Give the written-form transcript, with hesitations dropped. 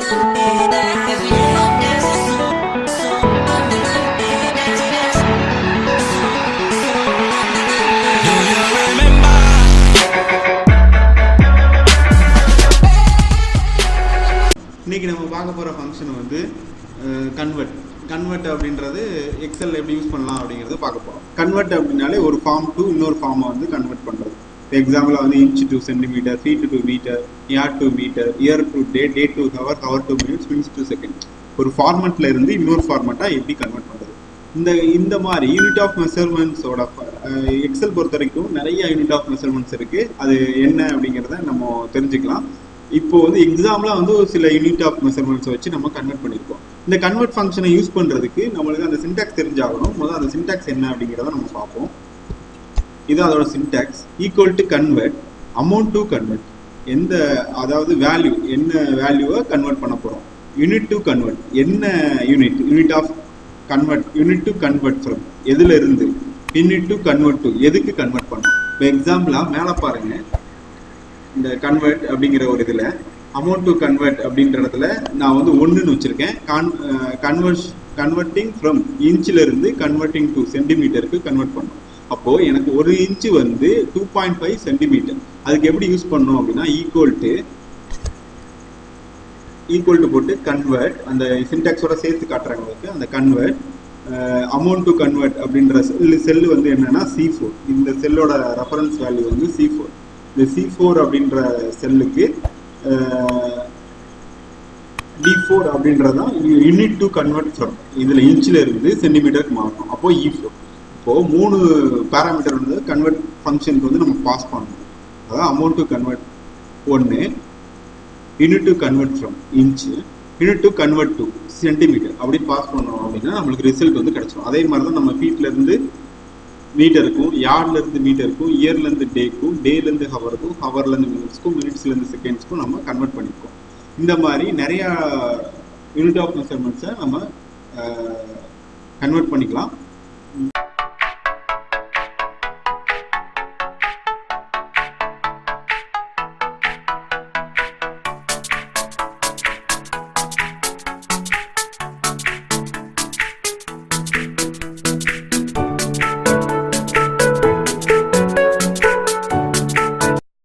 இன்னைக்கு நம்ம பார்க்க போகிற ஃபங்க்ஷன் வந்து கன்வெர்ட் அப்படின்றது எக்ஸல் எப்படி யூஸ் பண்ணலாம் அப்படிங்கிறத பார்க்க போகிறோம். கன்வெர்ட் அப்படின்னாலே ஒரு ஃபார்ம் டு இன்னொரு ஃபார்மை வந்து கன்வெர்ட் பண்ணுறது. எக்ஸாம்பிள் வந்து inch to centimetre, feet to metre, yard to metre, year to day, day to hour, hour to minutes, minutes to second. ஒரு ஃபார்மெட்டில் இருந்து இன்னொரு ஃபார்மெட்டாக எப்படி கன்வெர்ட் பண்ணுறது. இந்த மாதிரி யூனிட் ஆஃப் மெஷர்மெண்ட்ஸோட எக்ஸல் பொறுத்த வரைக்கும் நிறைய யூனிட் ஆஃப் மெஷர்மெண்ட்ஸ் இருக்குது. அது என்ன அப்படிங்கிறத நம்ம தெரிஞ்சுக்கலாம். இப்போ வந்து எக்ஸாம்பிளாக வந்து ஒரு சில யூனிட் ஆஃப் மெஷர்மெண்ட்ஸை வச்சு நம்ம கன்வெர்ட் பண்ணியிருக்கோம். இந்த கன்வெர்ட் ஃபங்க்ஷனை யூஸ் பண்ணுறதுக்கு நம்மளுக்கு அந்த சின்டாக்ஸ் தெரிஞ்சாகணும். முதல்ல அந்த சின்டாக்ஸ் என்ன அப்படிங்கிறத நம்ம பார்ப்போம். இது அதோட syntax. Equal to convert, amount to convert, அதாவது வேல்யூ என்ன வேல்யூவை கன்வெர்ட் பண்ண போகிறோம். யூனிட் டு கன்வெர்ட், என்ன unit of convert, unit to convert from எதுல இருந்து, யூனிட் டு கன்வெர்ட் டு எதுக்கு கன்வெர்ட் பண்ணணும். இப்போ எக்ஸாம்பிளாக மேலே பாருங்க, இந்த கன்வெர்ட் அப்படிங்கிற ஒரு இதில் அமௌண்ட் டு கன்வெர்ட் அப்படின்ற இடத்துல நான் வந்து 1ன்னு வச்சுருக்கேன். கன்வெர்ட்டிங் ஃப்ரம் இன்ச்சில் இருந்து கன்வெர்ட்டிங் டு சென்டிமீட்டருக்கு கன்வெர்ட் பண்ணணும். அப்போது எனக்கு ஒரு இன்ச்சு வந்து 2.5 சென்டிமீட்டர். அதுக்கு எப்படி யூஸ் பண்ணணும் அப்படின்னா ஈக்குவல் டு போட்டு கன்வெர்ட், அந்த சின்டாக்ஸோட சேர்த்து காட்டுறாங்களுக்கு அந்த கன்வெர்ட் அமௌண்ட் டு கன்வெர்ட் அப்படின்ற செல்லு வந்து என்னன்னா C4. இந்த செல்லோட ரெஃபரன்ஸ் வேல்யூ வந்து C4. இந்த C4 அப்படின்ற செல்லுக்கு D4 அப்படின்றதான் யூனிட் டு கன்வெர்ட் ஃப்ரம், இதில் இன்ச்சில் இருந்து சென்டிமீட்டருக்கு மாறணும். அப்போ E4. இப்போது 3 பேராமீட்டர் வந்து கன்வெர்ட் ஃபங்க்ஷனுக்கு வந்து நம்ம பாஸ் பண்ணணும். அதாவது amount to convert 1, unit to convert from inch, unit to convert to centimetre அப்படி பாஸ் பண்ணோம் அப்படின்னா நம்மளுக்கு ரிசல்ட் வந்து கிடைச்சிடும். அதே மாதிரி தான் நம்ம ஃபீட்லேருந்து மீட்டருக்கும், யார்ட்லேருந்து மீட்டருக்கும், இயர்லேருந்து டேக்கும், டேலேருந்து ஹவருக்கும், ஹவர்லேருந்து மினிட்ஸ்க்கும், மினிட்ஸ்லேருந்து செகண்ட்ஸ்க்கும் நம்ம கன்வெர்ட் பண்ணியிருக்கோம். இந்த மாதிரி நிறையா யூனிட் ஆஃப் மெஷர்மெண்ட்ஸை நம்ம கன்வெர்ட் பண்ணிக்கலாம்.